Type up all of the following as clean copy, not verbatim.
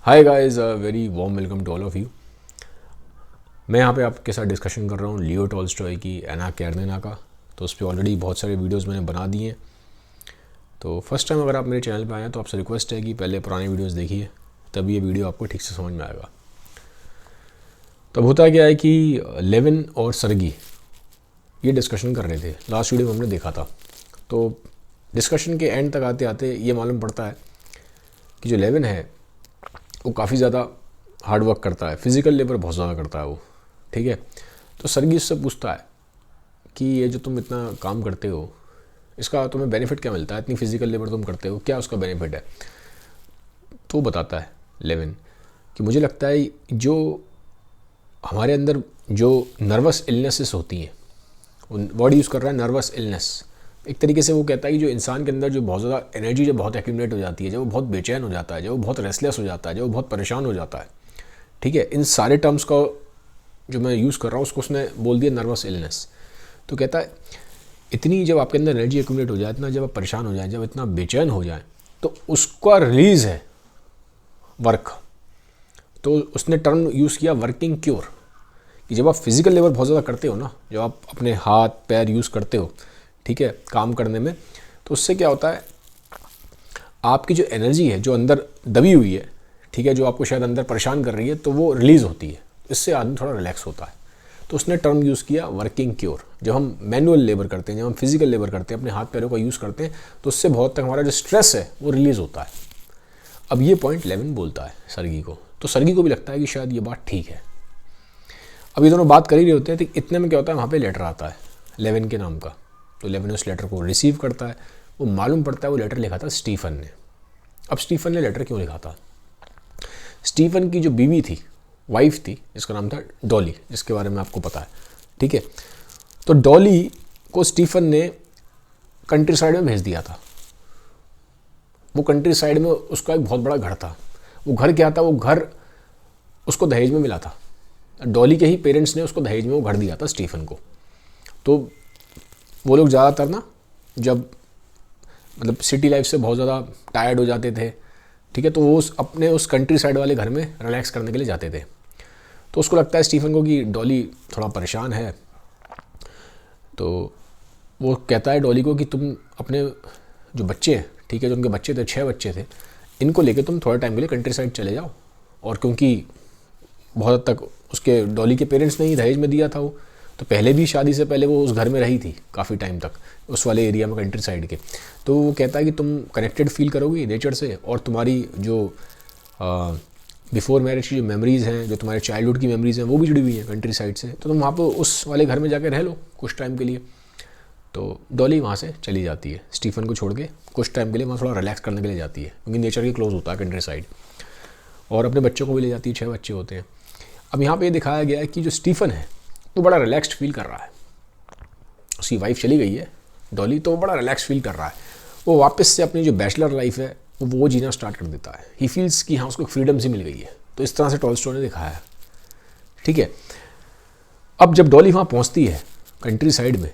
Hi guys, very warm welcome to all of you. मैं यहाँ पे आपके साथ डिस्कशन कर रहा हूँ लियो टॉल्स्टॉय की एना कैरेनिना का। तो उस पर ऑलरेडी बहुत सारे वीडियोस मैंने बना दिए हैं। तो फर्स्ट टाइम अगर आप मेरे चैनल पे आए हैं तो आपसे रिक्वेस्ट है कि पहले पुरानी वीडियोस देखिए, तभी ये वीडियो आपको ठीक से समझ में आएगा। तब होता क्या है कि लेविन और सर्गी ये डिस्कशन कर रहे थे, लास्ट वीडियो में हमने देखा था। तो डिस्कशन के एंड तक आते आते ये मालूम पड़ता है कि जो लेविन है वो काफ़ी ज़्यादा हार्ड वर्क करता है, फिज़िकल लेबर बहुत ज़्यादा करता है वो, ठीक है। तो सर्गी उससे पूछता है कि ये जो तुम इतना काम करते हो इसका तुम्हें बेनिफिट क्या मिलता है, इतनी फिज़िकल लेबर तुम करते हो, क्या उसका बेनिफिट है। तो बताता है लेविन कि मुझे लगता है जो हमारे अंदर जो नर्वस इलनेसेस होती हैं, वर्ड यूज़ कर रहा है नर्वस इलनेस। एक तरीके से वो कहता है कि जो इंसान के अंदर जो बहुत ज़्यादा एनर्जी जब बहुत एक्यूमुलेट हो जाती है, जब वो बहुत बेचैन हो जाता है, जब वो बहुत रेस्टलेस हो जाता है, जब वो बहुत परेशान हो जाता है, ठीक है, इन सारे टर्म्स का जो मैं यूज़ कर रहा हूँ उसको उसने बोल दिया नर्वस इलनेस। तो कहता है इतनी जब आपके अंदर एनर्जी एक्यूमुलेट हो जाए, इतना जब आप परेशान हो जाए, जब इतना बेचैन हो जाए, तो उसका रिलीज़ है वर्क। तो उसने टर्म यूज़ किया वर्किंग क्योर, कि जब आप फिज़िकल लेबर बहुत ज़्यादा करते हो ना, जब आप अपने हाथ पैर यूज़ करते हो, ठीक है, काम करने में, तो उससे क्या होता है आपकी जो एनर्जी है जो अंदर दबी हुई है, ठीक है, जो आपको शायद अंदर परेशान कर रही है, तो वो रिलीज़ होती है, इससे आदमी थोड़ा रिलैक्स होता है। तो उसने टर्म यूज़ किया वर्किंग क्योर। जब हम मैनुअल लेबर करते हैं, जब हम फिज़िकल लेबर करते हैं, अपने हाथ पैरों का यूज़ करते हैं, तो उससे बहुत तक हमारा जो स्ट्रेस है वो रिलीज़ होता है। अब ये पॉइंट लेविन बोलता है सर्गी को, तो सर्गी को भी लगता है कि शायद ये बात ठीक है। अब ये दोनों बात कर ही रहे होते हैं, तो इतने में क्या होता है, वहाँ पे लेटर आता है लेविन के नाम का। तो लेविन उस लेटर को रिसीव करता है। वो मालूम पड़ता है वो लेटर लिखा था स्टीफन ने। अब स्टीफन ने लेटर क्यों लिखा था, स्टीफन की जो बीवी थी, वाइफ थी, जिसका नाम था डॉली, जिसके बारे में आपको पता है, ठीक है। तो डॉली को स्टीफन ने कंट्री साइड में भेज दिया था। वो कंट्री साइड में उसका एक बहुत बड़ा घर था। वो घर क्या था, वो घर उसको दहेज में मिला था। डॉली के ही पेरेंट्स ने उसको दहेज में वो घर दिया था स्टीफन को। तो वो लोग ज़्यादातर ना जब मतलब सिटी लाइफ से बहुत ज़्यादा टायर्ड हो जाते थे, ठीक है, तो वो अपने उस कंट्री साइड वाले घर में रिलैक्स करने के लिए जाते थे। तो उसको लगता है स्टीफन को कि डॉली थोड़ा परेशान है। तो वो कहता है डॉली को कि तुम अपने जो बच्चे हैं, ठीक है, जो उनके बच्चे थे, 6 बच्चे थे, इनको लेके तुम थोड़े टाइम के लिए कंट्री साइड चले जाओ। और क्योंकि बहुत हद तक उसके डॉली के पेरेंट्स ने ही दहेज में दिया था वो, तो पहले भी शादी से पहले वो उस घर में रही थी काफ़ी टाइम तक, उस वाले एरिया में कंट्री साइड के। तो वो कहता है कि तुम कनेक्टेड फील करोगी नेचर से, और तुम्हारी जो बिफोर मैरिज की जो मेमोरीज़ हैं, जो तुम्हारे चाइल्डहुड की मेमोरीज़ हैं, वो भी जुड़ी हुई हैं कंट्री साइड से। तो तुम वहाँ पर उस वाले घर में जाकर रह लो कुछ टाइम के लिए। तो डॉली वहाँ से चली जाती है स्टीफन को छोड़ के, कुछ टाइम के लिए वहाँ थोड़ा रिलैक्स करने के लिए जाती है, क्योंकि नेचर के क्लोज होता है कंट्री साइड। और अपने बच्चों को भी ले जाती है, 6 बच्चे होते हैं। अब यहाँ पे दिखाया गया है कि जो स्टीफन है तो बड़ा रिलैक्स्ड फील कर रहा है। उसकी वाइफ चली गई है डॉली, तो वो बड़ा रिलैक्स फील कर रहा है। वो वापस से अपनी जो बैचलर लाइफ है वो जीना स्टार्ट कर देता है। ही फील्स कि हाँ उसको फ्रीडम सी मिल गई है। तो इस तरह से टॉल्स्टॉय ने दिखाया है, ठीक है। अब जब डॉली वहाँ पहुँचती है कंट्री साइड में,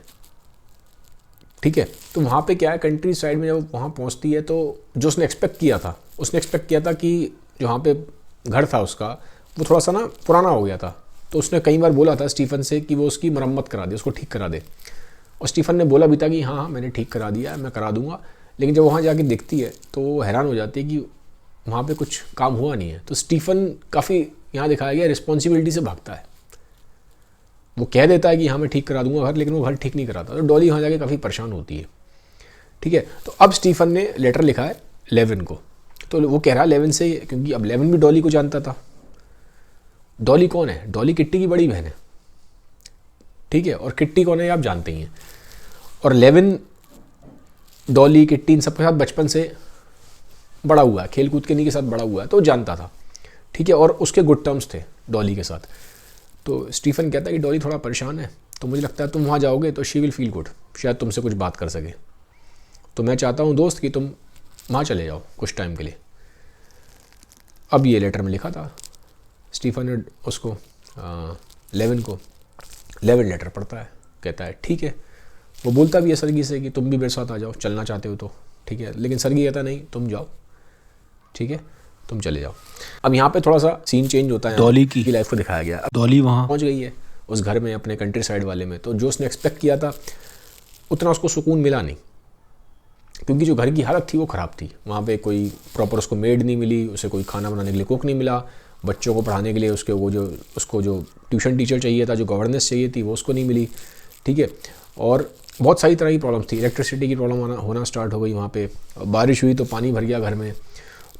ठीक है, तो वहाँ पे क्या है, कंट्री साइड में जब वहाँ पहुँचती है तो जो उसने एक्सपेक्ट किया था, उसने एक्सपेक्ट किया था कि जो वहाँ पे घर था उसका वो थोड़ा सा ना पुराना हो गया था। तो उसने कई बार बोला था स्टीफन से कि वो उसकी मरम्मत करा दे, उसको ठीक करा दे। और स्टीफन ने बोला भी था कि हाँ हाँ मैंने ठीक करा दिया, मैं करा दूंगा। लेकिन जब वहाँ जाके देखती है तो वो हैरान हो जाती है कि वहाँ पे कुछ काम हुआ नहीं है। तो स्टीफन काफ़ी यहाँ दिखाया गया रिस्पॉन्सिबिलिटी से भागता है। वो कह देता है कि हाँ मैं ठीक करा दूंगा घर, लेकिन वो घर ठीक नहीं कराता। तो डॉली वहाँ जाके काफ़ी परेशान होती है, ठीक है। तो अब स्टीफन ने लेटर लिखा है लेविन को। तो वो कह रहा है लेविन से, क्योंकि अब लेविन भी डॉली को जानता था। डॉली कौन है, डॉली किट्टी की बड़ी बहन है, ठीक है। और किट्टी कौन है आप जानते ही हैं। और लेविन डॉली किट्टी इन सबके साथ बचपन से बड़ा हुआ है, खेल कूद के नहीं के साथ बड़ा हुआ है, तो जानता था, ठीक है। और उसके गुड टर्म्स थे डॉली के साथ। तो स्टीफन कहता है कि डॉली थोड़ा परेशान है, तो मुझे लगता है तुम वहाँ जाओगे तो शी विल फील गुड, शायद तुमसे कुछ बात कर सके। तो मैं चाहता हूँ दोस्त कि तुम वहाँ चले जाओ कुछ टाइम के लिए। अब ये लेटर में लिखा था स्टीफन ने उसको, लेविन को। लेविन लेटर पढ़ता है, कहता है ठीक है। वो बोलता भी है सर्गी से कि तुम भी मेरे साथ आ जाओ, चलना चाहते हो तो, ठीक है। लेकिन सर्गी कहता नहीं तुम जाओ, ठीक है। तुम चले जाओ। अब यहाँ पे थोड़ा सा सीन चेंज होता है, डॉली की लाइफ को दिखाया गया। डॉली वहाँ पहुँच गई है उस घर में, अपने कंट्री साइड वाले में, तो जो उसने एक्सपेक्ट किया था उतना उसको सुकून मिला नहीं, क्योंकि जो घर की हालत थी वो ख़राब थी। वहाँ पे कोई प्रॉपर उसको मेड नहीं मिली, उसे कोई खाना बनाने के लिए कुक नहीं मिला, बच्चों को पढ़ाने के लिए उसको जो ट्यूशन टीचर चाहिए था, जो गवर्नेंस चाहिए थी, वो उसको नहीं मिली, ठीक है। और बहुत सारी तरह की प्रॉब्लम्स थी, इलेक्ट्रिसिटी की प्रॉब्लम होना स्टार्ट हो गई वहाँ पे, बारिश हुई तो पानी भर गया घर में।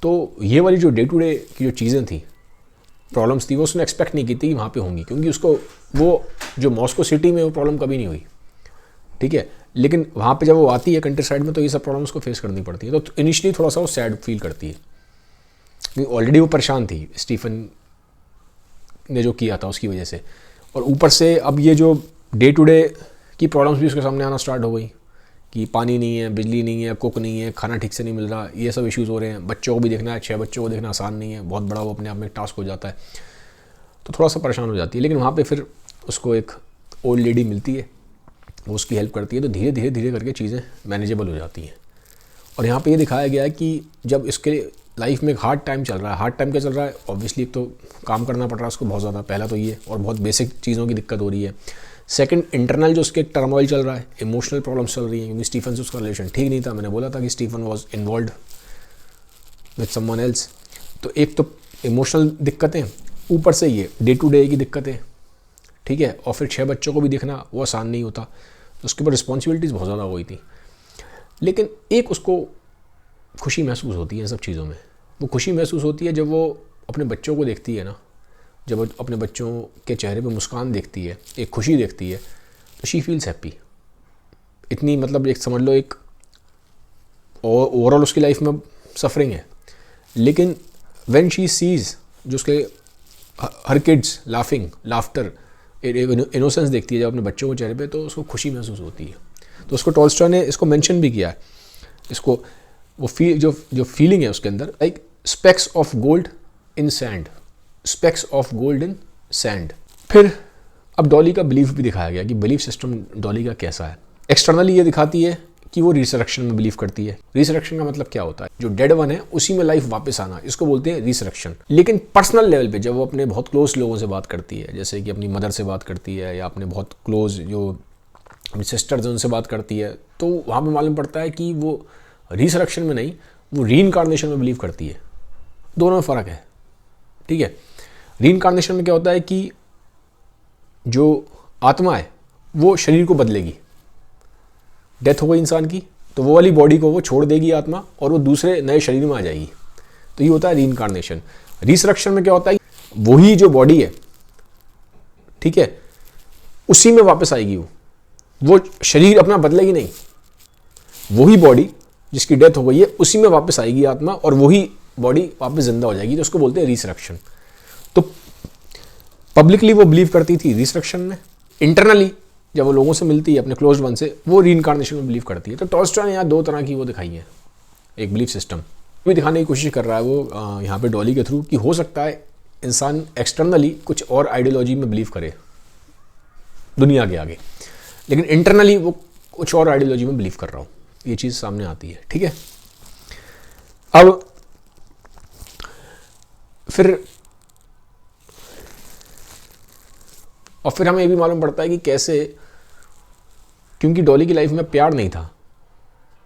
तो ये वाली जो डे टू डे की जो चीज़ें थी, प्रॉब्लम्स थी, वो उसने एक्सपेक्ट नहीं की थी कि वहाँ पे होंगी, क्योंकि उसको वो जो मॉस्को सिटी में वो प्रॉब्लम कभी नहीं हुई, ठीक है। लेकिन वहाँ पे जब वो आती है कंट्री साइड में तो ये सब प्रॉब्लम्स को फेस करनी पड़ती है। तो इनिशियली थोड़ा सा वो सैड फील करती है, क्योंकि ऑलरेडी वो परेशान थी स्टीफन ने जो किया था उसकी वजह से, और ऊपर से अब ये जो डे टू डे की प्रॉब्लम्स भी उसके सामने आना स्टार्ट हो गई कि पानी नहीं है, बिजली नहीं है, कुक नहीं है, खाना ठीक से नहीं मिल रहा, ये सब इश्यूज़ हो रहे हैं। बच्चों को भी देखना है, 6 बच्चों को देखना आसान नहीं है, बहुत बड़ा वो अपने आप में टास्क हो जाता है, तो थोड़ा सा परेशान हो जाती है। लेकिन वहाँ पे फिर उसको एक ओल्ड लेडी मिलती है, वो उसकी हेल्प करती है, तो धीरे धीरे धीरे करके चीज़ें मैनेजेबल हो जाती हैं। और यहाँ पे ये दिखाया गया है कि जब इसके लाइफ में एक हार्ड टाइम चल रहा है, हार्ड टाइम क्या चल रहा है, ऑब्वियसली एक तो काम करना पड़ रहा है उसको बहुत ज़्यादा, पहला तो ये, और बहुत बेसिक चीज़ों की दिक्कत हो रही है। सेकंड, इंटरनल जो उसके एक टर्मोइल चल रहा है, इमोशनल प्रॉब्लम्स चल रही हैं, क्योंकि स्टीफन से उसका रिलेशन ठीक नहीं था। मैंने बोला था कि Stephen was involve with someone else. तो एक तो इमोशनल दिक्कतें, ऊपर से ये डे टू डे की दिक्कतें, ठीक है। और फिर 6 बच्चों को भी देखना वो आसान नहीं होता, तो उसके ऊपर रिस्पॉन्सिबिलिटीज़ बहुत ज़्यादा हो गई थी। लेकिन एक उसको खुशी महसूस होती है इन सब चीज़ों में। वो खुशी महसूस होती है जब वो अपने बच्चों को देखती है ना, जब वो अपने बच्चों के चेहरे पे मुस्कान देखती है, एक खुशी देखती है, तो शी फील्स हैप्पी। इतनी मतलब एक समझ लो एक ओवरऑल उसकी लाइफ में सफरिंग है, लेकिन व्हेन शी सीज जो उसके हर किड्स लाफिंग, लाफ्टर, इनोसेंस देखती है जब अपने बच्चों के चेहरे पे, तो उसको खुशी महसूस होती है। तो उसको टॉल्स्टॉय ने इसको मेंशन भी किया है, इसको वो जो फीलिंग है उसके अंदर, like specs of gold in sand, specs of gold in sand. फिर अब डॉली का बिलीफ भी दिखाया गया कि बिलीफ सिस्टम डॉली का कैसा है। एक्सटर्नली ये दिखाती है कि वो रिसरेक्शन में बिलीव करती है। रिसरेक्शन का मतलब क्या होता है, जो डेड वन है उसी में लाइफ वापस आना, इसको बोलते हैं रिसरेक्शन। लेकिन पर्सनल लेवल पे जब वो अपने बहुत क्लोज लोगों से बात करती है, जैसे कि अपनी मदर से बात करती है या अपने बहुत क्लोज जो अपनी सिस्टर्स हैं उनसे बात करती है, तो वहाँ पे मालूम पड़ता है कि वो रिसरेक्शन में नहीं, वो रीइंकार्नेशन में बिलीव करती है। दोनों में फ़र्क है, ठीक है। रीइंकार्नेशन में क्या होता है कि जो आत्मा है वो शरीर को बदलेगी, डेथ हो गई इंसान की तो वो वाली बॉडी को वो छोड़ देगी आत्मा, और वो दूसरे नए शरीर में आ जाएगी। तो ये होता है रीइंकार्नेशन। रिसरेक्शन में क्या होता है, वही जो बॉडी है, ठीक है, उसी में वापस आएगी वो शरीर अपना बदलेगी नहीं, वही बॉडी जिसकी डेथ हो गई है उसी में वापस आएगी आत्मा, और वही बॉडी वापस जिंदा हो जाएगी, तो उसको बोलते हैं रिसरेक्शन। तो पब्लिकली वो बिलीव करती थी रिसरेक्शन में, इंटरनली जब वो लोगों से मिलती है अपने क्लोज वन से, वो रीइंकार्नेशन में बिलीव करती है। तो टॉल्स्टॉय ने यहाँ 2 तरह की वो दिखाई है, एक बिलीफ सिस्टम भी दिखाने की कोशिश कर रहा है वो यहाँ पे डॉली के थ्रू, कि हो सकता है इंसान एक्सटर्नली कुछ और आइडियोलॉजी में बिलीव करे दुनिया के आगे, लेकिन इंटरनली वो कुछ और आइडियोलॉजी में बिलीव कर रहा हो, ये चीज़ सामने आती है, ठीक है। अब फिर हमें ये भी मालूम पड़ता है कि कैसे, क्योंकि डॉली की लाइफ में प्यार नहीं था,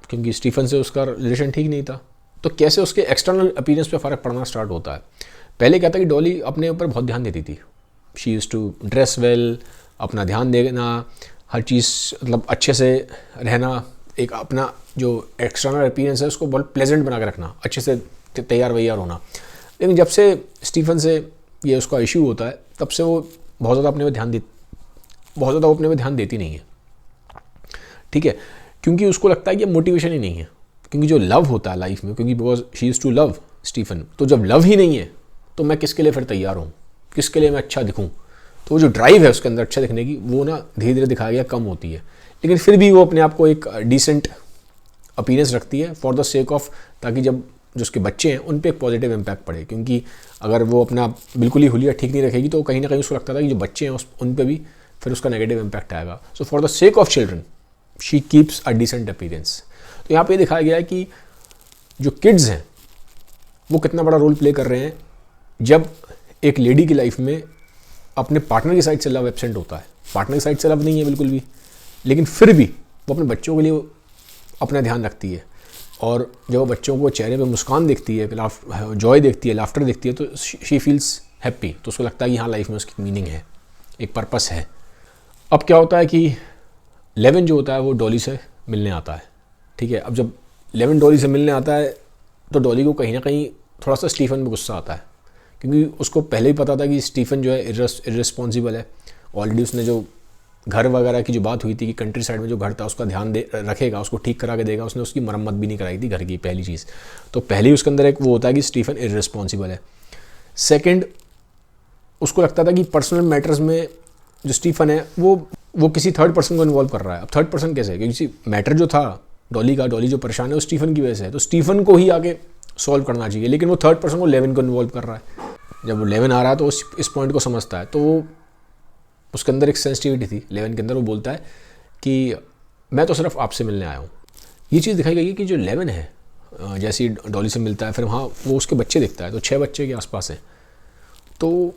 क्योंकि स्टीफन से उसका रिलेशन ठीक नहीं था, तो कैसे उसके एक्सटर्नल अपीयरेंस पे फ़र्क पड़ना स्टार्ट होता है। पहले क्या था कि डॉली अपने ऊपर बहुत ध्यान देती थी, she used to dress well, अपना ध्यान देना, हर चीज़ मतलब अच्छे से रहना, एक अपना जो एक्सटर्नल अपीयरेंस है उसको बहुत प्लेजेंट बना के रखना, अच्छे से तैयार वैयार होना। लेकिन जब से स्टीफन से ये उसका इशू होता है, तब से वो बहुत ज़्यादा अपने पे ध्यान देती नहीं है, ठीक है, क्योंकि उसको लगता है कि मोटिवेशन ही नहीं है, क्योंकि जो लव होता है लाइफ में, क्योंकि because she used to love Stephen, तो जब लव ही नहीं है तो मैं किसके लिए फिर तैयार हूँ, किसके लिए मैं अच्छा दिखूँ। तो वो जो ड्राइव है उसके अंदर अच्छा दिखने की, वो ना धीरे धीरे दिखाया गया कम होती है, लेकिन फिर भी वो अपने आप को एक डिसेंट अपीयरेंस रखती है फॉर द सेक ऑफ, ताकि जब जो उसके बच्चे हैं उन पे एक पॉजिटिव इम्पैक्ट पड़े। क्योंकि अगर वो अपना बिल्कुल ही हुलिया ठीक नहीं रखेगी तो कहीं ना कहीं उसको लगता था कि जो बच्चे हैं उन पे भी फिर उसका नेगेटिव इम्पैक्ट आएगा। So for the sake of children she keeps a decent appearance. तो यहाँ पे दिखाया गया है कि जो किड्स हैं वो कितना बड़ा रोल प्ले कर रहे हैं जब एक लेडी की लाइफ में अपने पार्टनर की साइड से लव एब्सेंट होता है। पार्टनर की साइड से लव नहीं है बिल्कुल भी, लेकिन फिर भी वो अपने बच्चों के लिए अपना ध्यान रखती है, और जब वो बच्चों को चेहरे पे मुस्कान देखती है, जॉय देखती है, लाफ्टर देखती है, तो शी फील्स हैप्पी। तो उसको लगता है कि हाँ, लाइफ में उसकी मीनिंग है, एक पर्पस है। अब क्या होता है कि लेविन जो होता है वो डॉली से मिलने आता है, ठीक है। अब जब लेविन डॉली से मिलने आता है तो डॉली को कहीं ना कहीं थोड़ा सा स्टीफन में गुस्सा आता है, क्योंकि उसको पहले ही पता था कि स्टीफन जो है इर्रेस्पॉन्सिबल है। ऑलरेडी उसने जो घर वगैरह की जो बात हुई थी कि कंट्री साइड में जो घर था उसका ध्यान रखेगा, उसको ठीक करा के देगा, उसने उसकी मरम्मत भी नहीं कराई थी घर की, पहली चीज़। तो पहले ही उसके अंदर एक वो होता है कि स्टीफन इर्रेस्पॉन्सिबल है। सेकंड, उसको लगता था कि पर्सनल मैटर्स में जो स्टीफन है वो किसी थर्ड पर्सन को इन्वॉल्व कर रहा है। अब थर्ड पर्सन कैसे, क्योंकि मैटर जो था डॉली जो परेशान है वो स्टीफन की वजह से है, तो स्टीफन को ही आगे सॉल्व करना चाहिए, लेकिन वो थर्ड पर्सन को लेविन को इन्वॉल्व कर रहा है। जब वो लेविन आ रहा है तो इस पॉइंट को समझता है, तो वो उसके अंदर एक सेंसिटिविटी थी लेविन के अंदर। वो बोलता है कि मैं तो सिर्फ आपसे मिलने आया हूँ। ये चीज़ दिखाई गई है कि जो लेविन है जैसे ही डॉली से मिलता है, फिर वहाँ वो उसके बच्चे दिखता है, तो 6 बच्चे के आसपास हैं, तो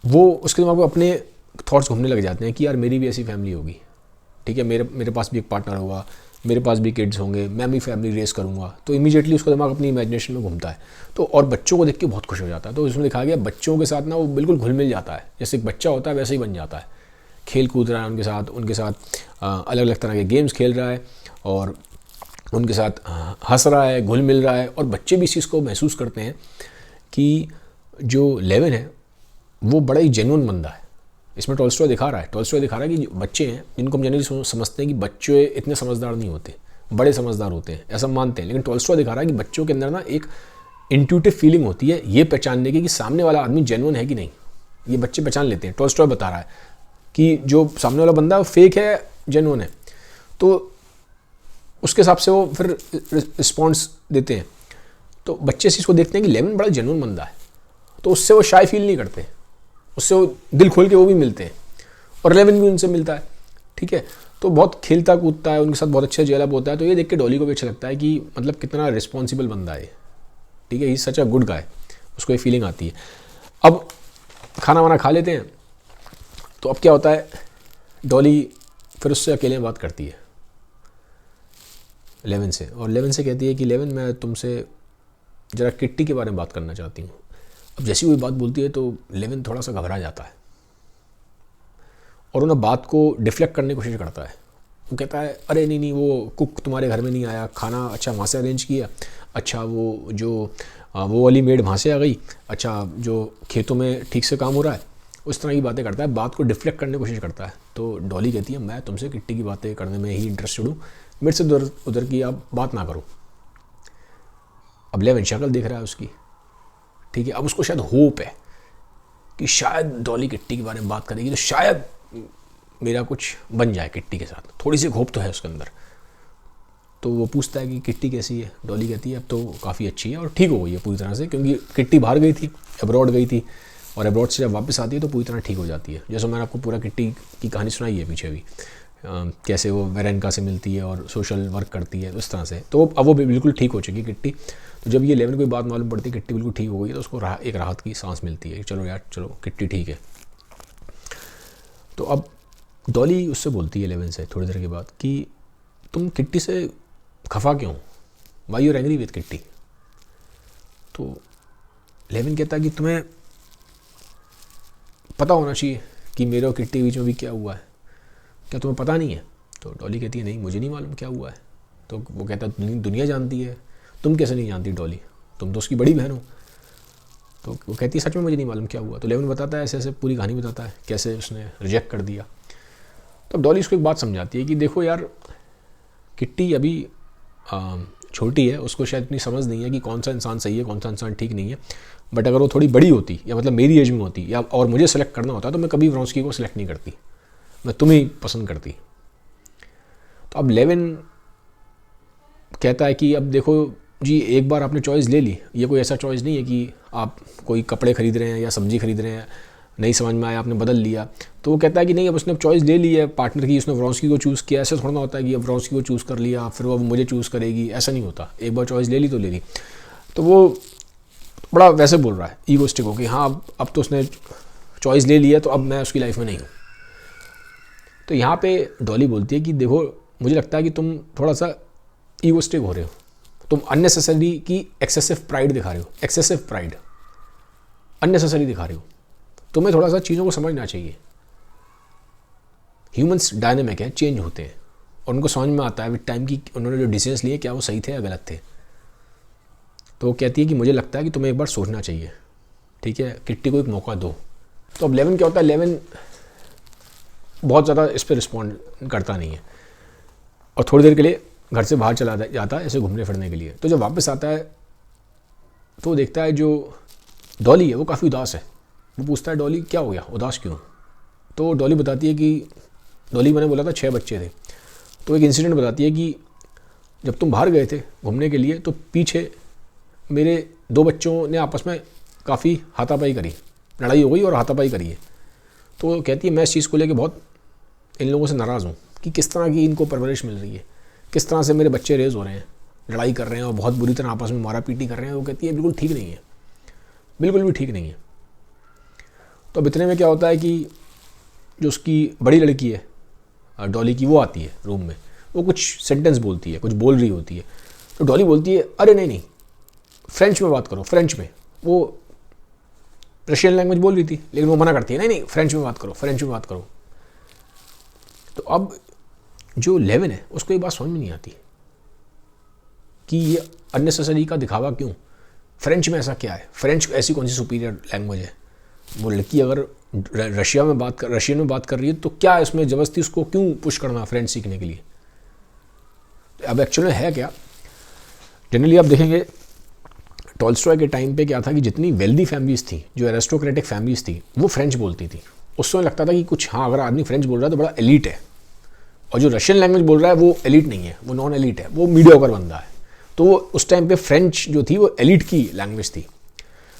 वो उसके दिमाग में अपने थॉट्स घूमने लग जाते हैं कि यार मेरी भी ऐसी फैमिली होगी, ठीक है, मेरे पास भी एक पार्टनर होगा, मेरे पास भी किड्स होंगे, मैं भी फैमिली रेस करूँगा। तो इमीडिएटली उसका दिमाग अपनी इमेजिनेशन में घूमता है, तो और बच्चों को देख के बहुत खुश हो जाता है। तो इसमें दिखाया गया बच्चों के साथ ना वो बिल्कुल घुल मिल जाता है, जैसे एक बच्चा होता है वैसे ही बन जाता है, खेल कूद रहा है उनके साथ अलग अलग तरह के गेम्स खेल रहा है और उनके साथ हंस रहा है, घुल मिल रहा है। और बच्चे भी इस चीज़ को महसूस करते हैं कि जो लेविन है वो बड़ा ही जेन्युइन बंदा है। इसमें टॉलस्टॉय दिखा रहा है कि बच्चे हैं जिनको हम जनरली समझते हैं कि बच्चे इतने समझदार नहीं होते, बड़े समझदार होते हैं, ऐसा मानते हैं, लेकिन टॉलस्टॉय दिखा रहा है कि बच्चों के अंदर ना एक इंट्यूटिव फीलिंग होती है ये पहचानने की कि सामने वाला आदमी जेन्युइन है कि नहीं। ये बच्चे पहचान लेते हैं। टॉलस्टॉय बता रहा है कि जो सामने वाला बंदा फेक है, जेन्युइन है, तो उसके हिसाब से वो फिर रिस्पॉन्स देते हैं। तो बच्चे इस चीज़ को देखते हैं कि लेविन बड़ा जेन्युइन बंदा है, तो उससे वो शाय फील नहीं करते, उससे वो दिल खोल के वो भी मिलते हैं, और लेविन भी उनसे मिलता है, ठीक है। तो बहुत खेलता कूदता है, उनके साथ बहुत अच्छे जेलअप होता है। तो ये देख के डॉली को भी अच्छा लगता है कि मतलब कितना रिस्पॉन्सिबल बंदा है, ठीक है, ही सच अ गुड गाय, उसको ये फीलिंग आती है। अब खाना वाना खा लेते हैं, तो अब क्या होता है, डॉली फिर उससे अकेले बात करती है लेविन से, और लेविन से कहती है कि लेविन मैं तुमसे ज़रा किट्टी के बारे में बात करना चाहती हूँ। अब जैसी कोई बात बोलती है तो लेविन थोड़ा सा घबरा जाता है और उन्हें बात को डिफ्लेक्ट करने की कोशिश करता है। वो कहता है अरे नहीं, वो कुक तुम्हारे घर में नहीं आया, खाना अच्छा वहाँ से अरेंज किया, अच्छा वो वाली मेड वहाँ से आ गई, अच्छा जो खेतों में ठीक से काम हो रहा है, उस तरह की बातें करता है, बात को डिफ्लेक्ट करने की कोशिश करता है। तो डॉली कहती है मैं तुमसे किट्टी की बातें करने में ही इंटरेस्टेड हूँ, मेरे से उधर की आप बात ना करो। अब लेविन शक्ल देख रहा है उसकी, ठीक है। अब उसको शायद होप है कि शायद डॉली किट्टी के बारे में बात करेगी तो शायद मेरा कुछ बन जाए किट्टी के साथ, थोड़ी सी होप तो है उसके अंदर। तो वो पूछता है कि किट्टी कैसी है। डॉली कहती है अब तो काफ़ी अच्छी है और ठीक हो गई है पूरी तरह से, क्योंकि किट्टी बाहर गई थी, अब्रॉड गई थी, और अब्रॉड से जब वापस आती है तो पूरी तरह ठीक हो जाती है। जैसे मैंने आपको पूरा किट्टी की कहानी सुनाई है पीछे भी, कैसे वो वेरेनिका से मिलती है और सोशल वर्क करती है, उस तरह से। तो अब वो बिल्कुल ठीक हो चुकी है किट्टी। तो जब ये लेविन को बात मालूम पड़ती है किट्टी बिल्कुल ठीक हो गई है, तो उसको एक राहत की सांस मिलती है, चलो यार चलो किट्टी ठीक है। तो अब डॉली उससे बोलती है लेविन से थोड़ी देर के बाद कि तुम किट्टी से खफा क्यों, why you're angry with kitty. तो लेविन कहता है कि तुम्हें पता होना चाहिए कि मेरे और किट्टी के बीच में भी क्या हुआ है, क्या तुम्हें पता नहीं है। तो डॉली कहती है नहीं, मुझे नहीं मालूम क्या हुआ है। तो वो कहता है दुनिया जानती है, तुम कैसे नहीं जानती डॉली, तुम तो उसकी बड़ी बहन हो। तो वो कहती है सच में मुझे नहीं मालूम क्या हुआ। तो लेविन बताता है, ऐसे ऐसे पूरी कहानी बताता है कैसे उसने रिजेक्ट कर दिया। तो डॉली उसको एक बात समझाती है कि देखो यार, किट्टी अभी छोटी है, उसको शायद इतनी समझ नहीं है कि कौन सा इंसान सही है कौन सा इंसान ठीक नहीं है, बट अगर वो थोड़ी बड़ी होती या मतलब मेरी एज में होती या और मुझे सेलेक्ट करना होता तो मैं कभी व्रोंस्की को सिलेक्ट नहीं करती, मैं तुम्हें पसंद करती। तो अब लेविन कहता है कि अब देखो जी, एक बार आपने चॉइस ले ली, ये कोई ऐसा चॉइस नहीं है कि आप कोई कपड़े खरीद रहे हैं या सब्जी खरीद रहे हैं, नहीं समझ में आया आपने बदल लिया। तो वो कहता है कि नहीं, अब उसने चॉइस ले ली है पार्टनर की, उसने व्रोंस्की को चूज़ किया। ऐसा थोड़ा ना होता है कि अब व्रोंस्की को चूज़ कर लिया फिर वो अब मुझे चूज़ करेगी, ऐसा नहीं होता। एक बार चॉइस ले ली तो ले ली। तो वो बड़ा वैसे बोल रहा है ईगोस्टिक हो कि हाँ अब तो उसने चॉइस ले लिया तो अब मैं उसकी लाइफ में नहीं हूँ। तो यहाँ पे डॉली बोलती है कि देखो मुझे लगता है कि तुम थोड़ा सा ईगोस्टिक हो रहे हो, तुम अननेसेसरी की एक्सेसिव प्राइड दिखा रहे हो, एक्सेसिव प्राइड अननेसेसरी दिखा रहे हो, तुम्हें थोड़ा सा चीज़ों को समझना चाहिए। ह्यूमंस डायनेमिक है, चेंज होते हैं और उनको समझ में आता है विद टाइम कि उन्होंने जो डिसीजंस लिए क्या वो सही थे या गलत थे। तो वो कहती है कि मुझे लगता है कि तुम्हें एक बार सोचना चाहिए, ठीक है, किट्टी को एक मौका दो। तो अब लेवन क्या होता है, लेवन बहुत ज़्यादा इस पर रिस्पॉन्ड करता नहीं है और थोड़ी देर के लिए घर से बाहर चला जाता है ऐसे घूमने फिरने के लिए। तो जब वापस आता है तो वो देखता है जो डॉली है वो काफ़ी उदास है। वो पूछता है डॉली क्या हो गया, उदास क्यों? तो डॉली बताती है कि डॉली मैंने बोला था 6 बच्चे थे, तो एक इंसिडेंट बताती है कि जब तुम बाहर गए थे घूमने के लिए तो पीछे मेरे 2 बच्चों ने आपस में काफ़ी हाथापाई करी, लड़ाई हो गई और हाथापाई करी है। तो वो कहती है मैं इस चीज़ को लेकर बहुत इन लोगों से नाराज़ हूँ कि किस तरह की इनको परवरिश मिल रही है, किस तरह से मेरे बच्चे रेज़ हो रहे हैं, लड़ाई कर रहे हैं और बहुत बुरी तरह आपस में मारा पीटी कर रहे हैं। वो कहती है बिल्कुल ठीक नहीं है, बिल्कुल भी ठीक नहीं है। तो अब इतने में क्या होता है कि जो उसकी बड़ी लड़की है डॉली की, वो आती है रूम में, वो कुछ सेंटेंस बोलती है, कुछ बोल रही होती है। तो डॉली बोलती है अरे नहीं फ्रेंच में बात करो, फ्रेंच में। वो रशियन लैंग्वेज बोल रही थी लेकिन वो मना करती है नहीं फ्रेंच में बात करो, फ्रेंच में बात करो। तो अब जो लेवन है उसको ये बात समझ में नहीं आती कि ये अननेसेसरी का दिखावा क्यों, फ्रेंच में ऐसा क्या है, फ्रेंच ऐसी कौन सी सुपीरियर लैंग्वेज है। वो लड़की अगर रशियन में बात कर रही है तो क्या इसमें ज़बरदस्ती उसको क्यों पुश करना फ्रेंच सीखने के लिए। अब एक्चुअली है क्या, जनरली आप देखेंगे टॉल्स्टॉय के टाइम पे क्या था कि जितनी वेल्दी फैमिलीज़ थी, जो एरिस्टोक्रेटिक फैमिलीज़ थी, वो फ्रेंच बोलती थी। उस समय लगता था कि कुछ हाँ अगर आदमी फ्रेंच बोल रहा है तो बड़ा एलीट है, और जो रशियन लैंग्वेज बोल रहा है वो एलीट नहीं है, वो नॉन एलीट है, वो मीडियोकर बंदा है। तो वो उस टाइम पे फ्रेंच जो थी वो एलीट की लैंग्वेज थी।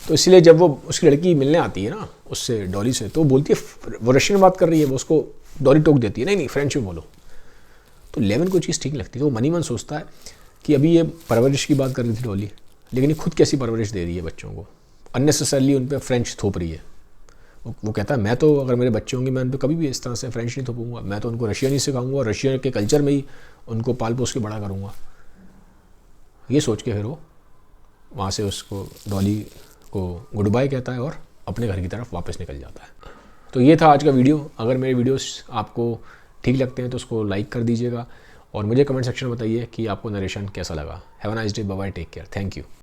तो इसलिए जब वो उसकी लड़की मिलने आती है ना उससे डॉली से, तो बोलती है वो रशियन बात कर रही है, वो उसको डॉली टोक देती है नहीं फ्रेंच में बोलो। तो लेवन को चीज़ ठीक लगती है, तो मनी मन सोचता है कि अभी ये परवरिश की बात कर रही थी डॉली, लेकिन ये खुद कैसी परवरिश दे रही है बच्चों को, अननेसेसरली उन पर फ्रेंच थोप रही है। वो कहता है मैं तो अगर मेरे बच्चे होंगे मैं उन पर कभी भी इस तरह से फ्रेंच नहीं थोपूंगा, मैं तो उनको रशियन ही सिखाऊंगा और रशियन के कल्चर में ही उनको पाल पोस के बड़ा करूँगा। ये सोच के फिर वो वहाँ से उसको डॉली को गुड बाय कहता है और अपने घर की तरफ वापस निकल जाता है। तो ये था आज का वीडियो। अगर मेरे वीडियोस आपको ठीक लगते हैं तो उसको लाइक कर दीजिएगा और मुझे कमेंट सेक्शन में बताइए कि आपको नरेशन कैसा लगा। Have a nice day, bye bye, take care, thank you.